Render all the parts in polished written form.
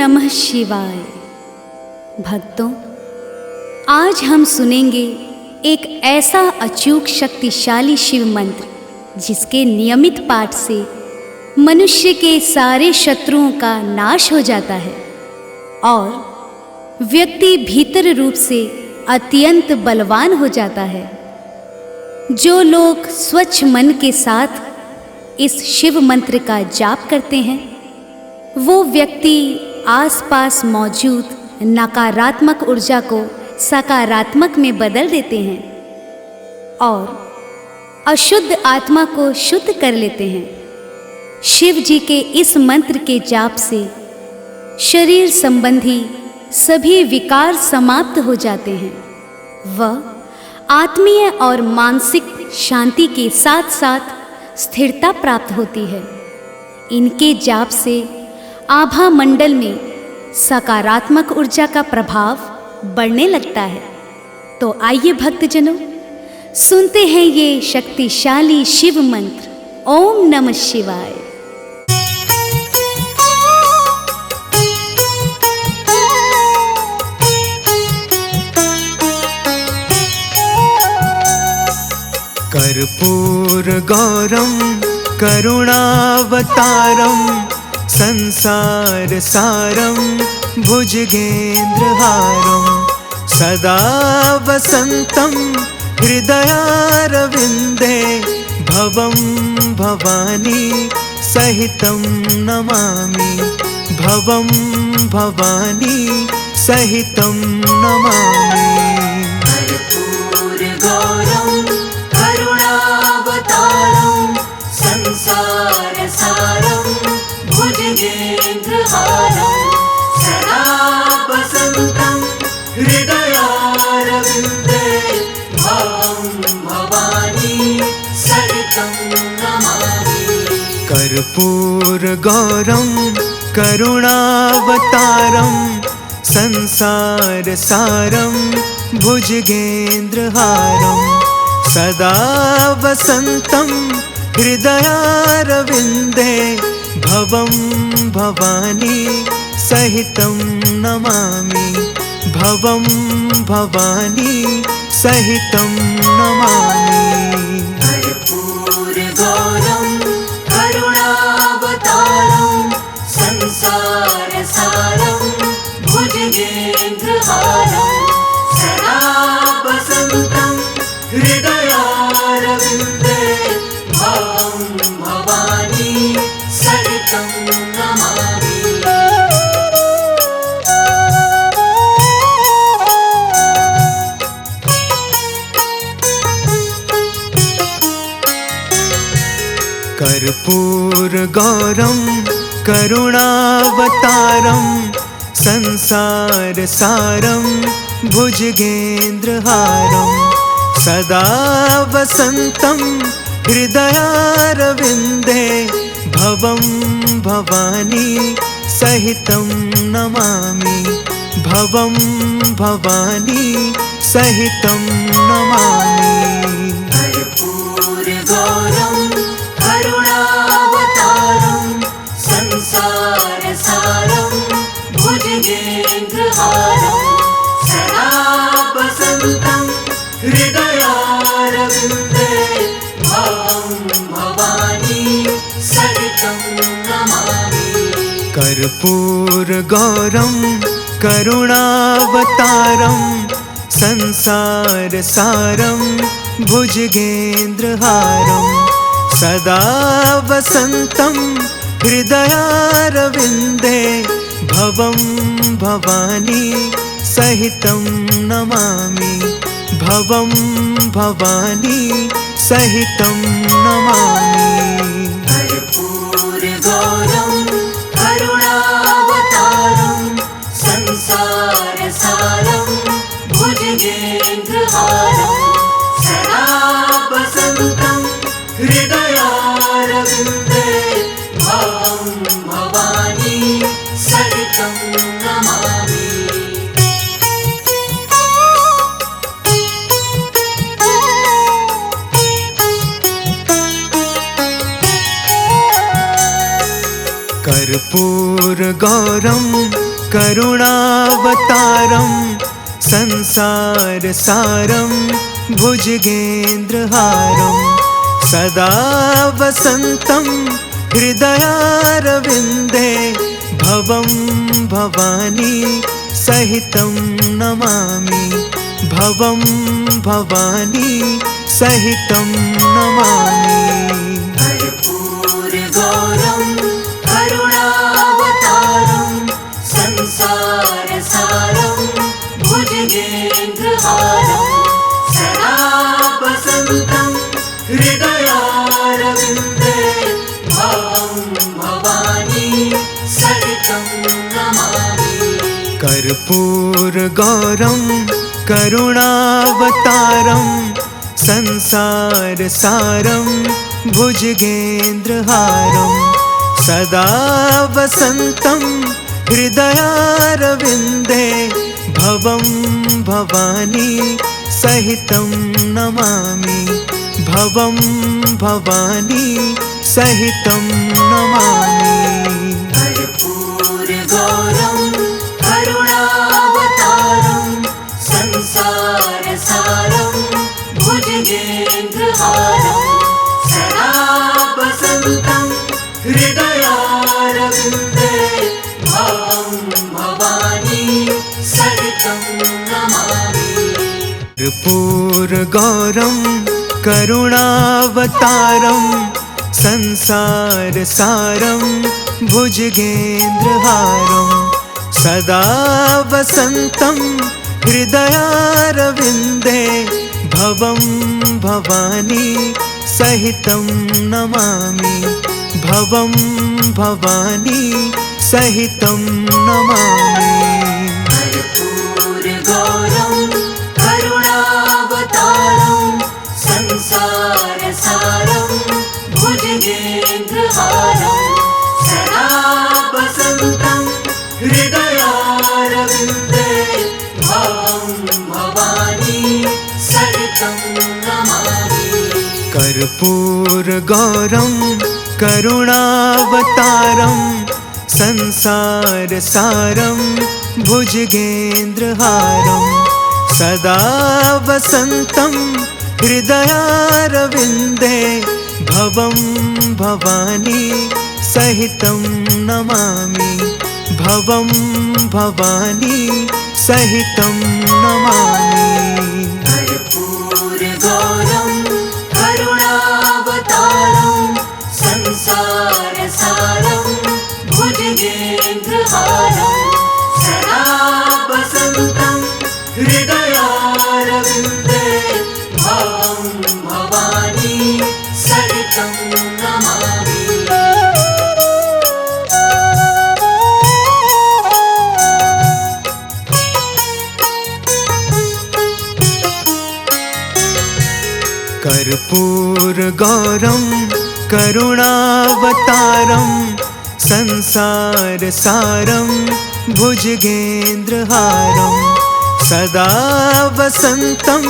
नमः शिवाय। भक्तों, आज हम सुनेंगे एक ऐसा अचूक शक्तिशाली शिव मंत्र जिसके नियमित पाठ से मनुष्य के सारे शत्रुओं का नाश हो जाता है और व्यक्ति भीतर रूप से अत्यंत बलवान हो जाता है। जो लोग स्वच्छ मन के साथ इस शिव मंत्र का जाप करते हैं, वो व्यक्ति आसपास मौजूद नकारात्मक ऊर्जा को सकारात्मक में बदल देते हैं और अशुद्ध आत्मा को शुद्ध कर लेते हैं। शिव जी के इस मंत्र के जाप से शरीर संबंधी सभी विकार समाप्त हो जाते हैं। वह आत्मीय और मानसिक शांति के साथ साथ स्थिरता प्राप्त होती है। इनके जाप से आभा मंडल में सकारात्मक ऊर्जा का प्रभाव बढ़ने लगता है। तो आइए भक्तजनों, सुनते हैं ये शक्तिशाली शिव मंत्र। ओम नमः शिवाय। कर्पूर गौरम करुणावतारम संसार सारम भुजगेन्द्रहारम सदा वसंतम हृदयारविंदे भवं भवानी सहितं नमामि। भवं भवानी सहितं नमामि। संसार सारं भुजगेन्द्रहारं सदा वसन्तं हृदयारविन्दे भवं भवानी सहितं नमामि। कर्पूर गौरम करुणावतारम संसार सारं भुजगेन्द्रहारं सदा वसन्तं हृदयारविन्दे भवं भवानी सहितं नमामि। भवं भवानी सहितं नमामि। कर्पूर गौरं करुणावतारं संसार सारं भुजगेन्द्रहारं सदा वसन्तं हृदयारविन्दे भवं भवानी सहितं नमामि। कर्पूर गौरम करुणावतारम संसार सारं भुजगेन्द्रहारं सदा वसन्तं हृदयारविन्दे भवं भवानी सहितं नमामि। भवं भवानी सहितं नमामि। कर्पूर गौरं करुणावतारं संसार सारं भुजगेन्द्रहारं सदा वसन्तं हृदयारविन्दे भवं भवानी सहितं नमामि। कर्पूर गौरम करुणावतारम संसार सारं भुजगेन्द्रहारं सदा वसन्तं हृदयारविन्दे भवं भवानी सहितं नमामि। भवं भवानी सहितं नमामि। कर्पूर गौरं करुणावतारं संसार सारं भुजगेन्द्रहारं सदा वसन्तं हृदयारविन्दे भवं भवानी सहितं नमामि। कर्पूरगौरं करुणावतारं संसारसारं भुजगेन्द्रहारं सदा वसन्तं हृदयारविन्दे भवं भवानी सहितं नमामि भवं भवानी सहितं नमामि कर्पूरगौरं करुणावतारं संसारसारं भुजगेन्द्रहारं सदा वसन्तं हृदयारविन्दे भवं भवानी सहितं नमामि कर्पूरगौरं करुणावतारं संसारसारं भुजगेन्द्रहारं सदा वसन्तं हृदयारविन्दे भवं भवानी सहितं नमामि भवं भवानी सहितं नमामि कर्पूरगौरं करुणावतारं संसारसारं भुजगेन्द्रहारं सदा वसन्तं हृदयारविन्दे भवं भवानी सहितं नमामि कर्पूरगौरं करुणावतारं संसारसारं भुजगेन्द्रहारं सदा वसन्तं हृदयारविन्दे भवं भवानी सहितं नमामि भवं भवानी सहितं नमामि कर्पूरगौरं करुणावतारं संसारसारं भुजगेन्द्रहारं सदा वसन्तं हृदयारविन्दे भवं भवानी सहितं नमामि कर्पूरगौरं करुणावतारं संसारसारं भुजगेन्द्रहारं सदा वसन्तं हृदयारविन्दे भवं भवानी सहितं नमामि भवं भवानी सहितं नमामि कर्पूरगौरं करुणावतारं संसारसारं भुजगेन्द्रहारं सदा वसन्तं हृदयारविन्दे भवं भवानी सहितं नमामि कर्पूरगौरं करुणावतारं संसारसारं भुजगेन्द्रहारं सदा वसन्तं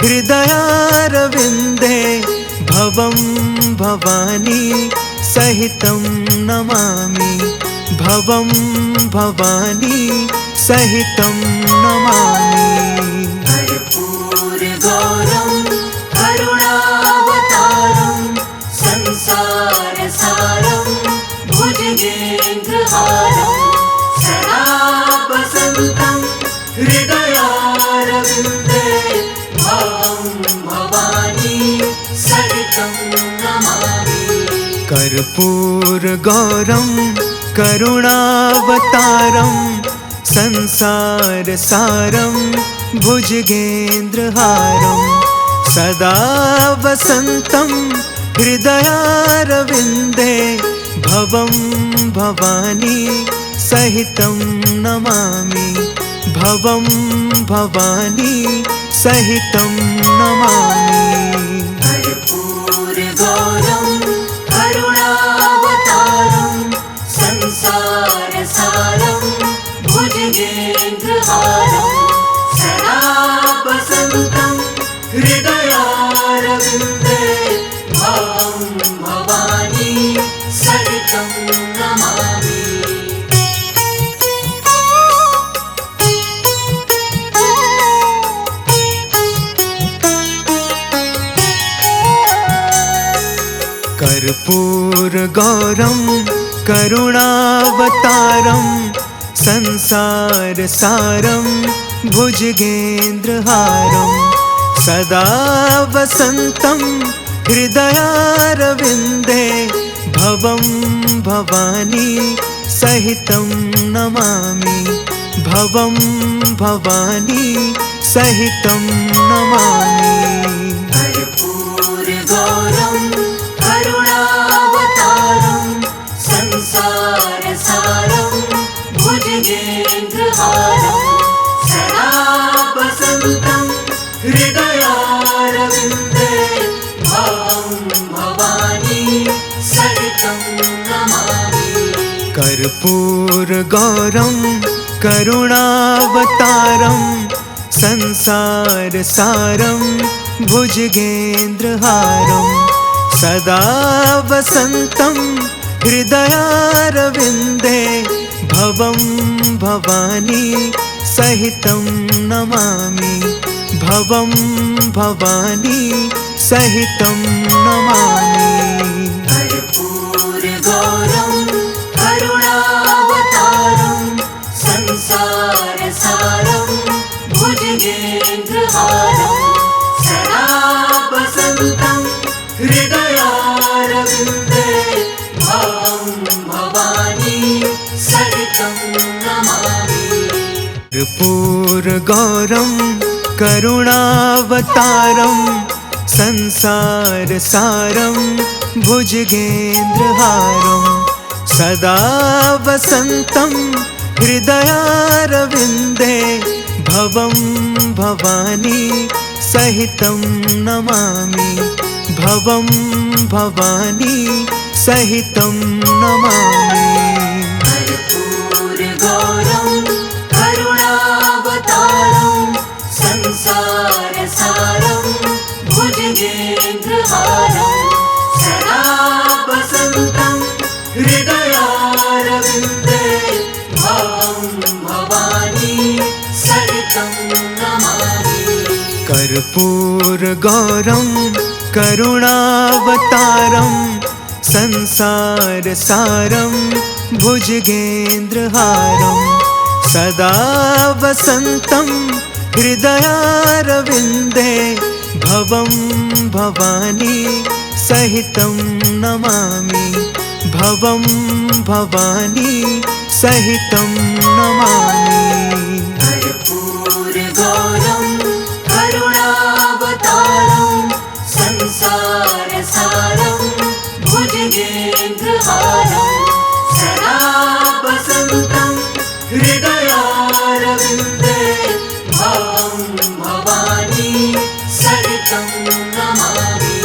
हृदयारविन्दे भवं भवानी सहितं नमामि भवं भवानी सहितं नमामि कर्पूरगौरं करुणावतारं संसारसारं भुजगेन्द्रहारं सदा वसन्तं हृदयारविन्दे भवं भवानी सहितं नमामि कर्पूरगौरं करुणावतारं संसारसारं भुजगेन्द्रहारं सदा वसन्तं हृदयारविन्दे भवं भवानी सहितं नमामि भवं भवानी सहितं नमामि कर्पूरगौरं करुणावतारं संसारसारं भुजगेन्द्रहारं सदा वसन्तं हृदयारविन्दे भवं भवानी सहितं नमामि कर्पूरगौरं करुणावतारं संसारसारं भुजगेन्द्रहारं सदा वसन्तं हृदयारविन्दे भवं भवानी सहितं नमामि भवं भवानी सहितं नमामि कर्पूरगौरं करुणावतारं संसारसारं भुजगेन्द्रहारं सदा वसन्तं हृदयारविन्दे भवं भवानी सहितं नमामि कर्पूरगौरं करुणावतारं संसारसारं भुजगेन्द्रहारं सदा वसन्तं हृदयारविन्दे भवं भवानी सहितं नमामि भवं भवानी सहितं नमामि कर्पूरगौरं करुणावतारं संसारसारं भुजगेन्द्रहारं सदा वसन्तं हृदयारविन्दे भवं भवानी सहितं नमामि कर्पूरगौरं करुणावतारं संसारसारं भुजगेन्द्रहारं सदा वसन्तं हृदयारविन्दे भवं भवानी सहितं नमामि भवं भवानी सहितं नमामि कर्पूरगौरं करुणावतारं संसारसारं भुजगेन्द्रहारं सदा वसन्तं हृदयारविन्दे भवं भवानी सहितं नमामि कर्पूरगौरं करुणावतारं संसारसारं भुजगेन्द्रहारं सदा वसन्तं हृदयारविन्दे भवं भवानी सहितं नमामि भवं भवानी सहितं नमामि कर्पूरगौरं करुणावतारं संसारसारं भुजगेन्द्रहारं सदा वसन्तं हृदयारविन्दे भवं भवानी सहितं नमामि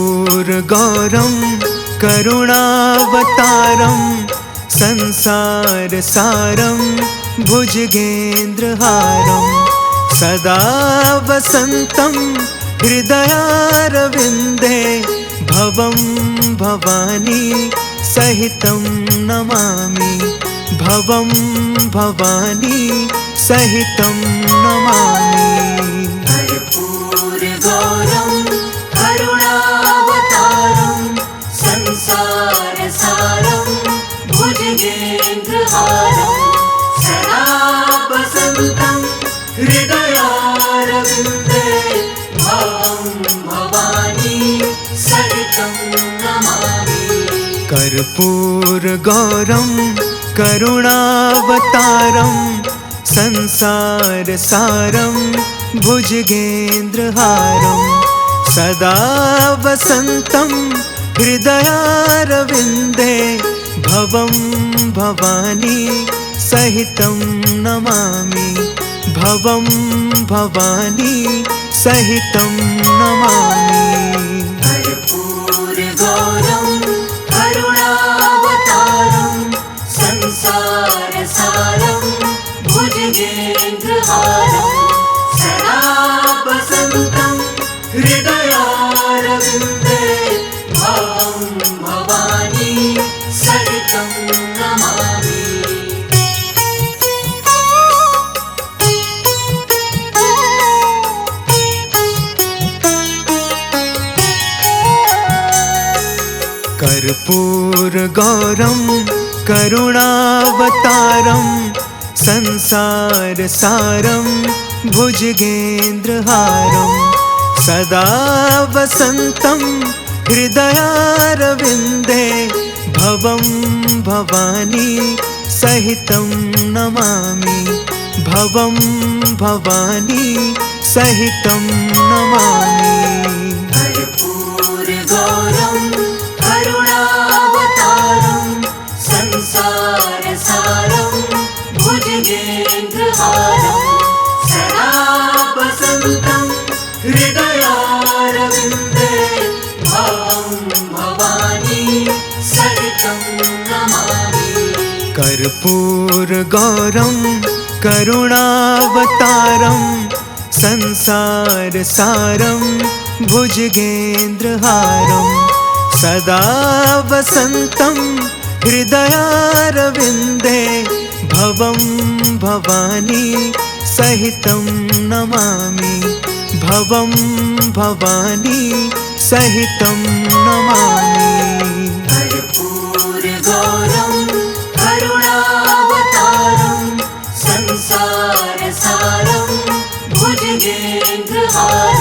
कर्पूरगौरं करुणावतारं संसारसारं भुजगेन्द्रहारं सदा वसन्तं हृदयारविन्दे भवं भवानी सहितं नमामि भवं भवानी सहितं नमामि कर्पूरगौरं करुणावतारं संसारसारं भुजगेन्द्रहारं सदा वसन्तं हृदयारविन्दे भवं भवानी सहितं नमामि कर्पूरगौरं करुणावतारं संसारसारं भुजगेन्द्रहारं सदा वसन्तं हृदयारविन्दे भवं भवानी सहितं नमामि भवं भवानी सहितं नमामि कर्पूरगौरं करुणावतारं संसारसारं भुजगेन्द्रहारं सदा वसन्तं हृदयारविन्दे भवं भवानी सहितं नमामि कर्पूरगौरं करुणावतारं संसारसारं भुजगेन्द्रहारं सदा वसन्तं हृदयारविन्दे भवं भवानी सहितं नमामि भवं भवानी सहितं नमामि कर्पूरगौरं करुणावतारं संसारसारं भुजगेन्द्रहारं सदा वसन्तं हृदयारविन्दे भवं भवानी सहितं नमामि कर्पूरगौरं करुणावतारं संसारसारं भुजगेन्द्रहारं सदा वसन्तं हृदयारविन्दे भवं भवानी सहितं नमामि भवं भवानी सहितं नमामि कर्पूरगौरं करुणावतारं संसारसारं भुजगेन्द्रहारं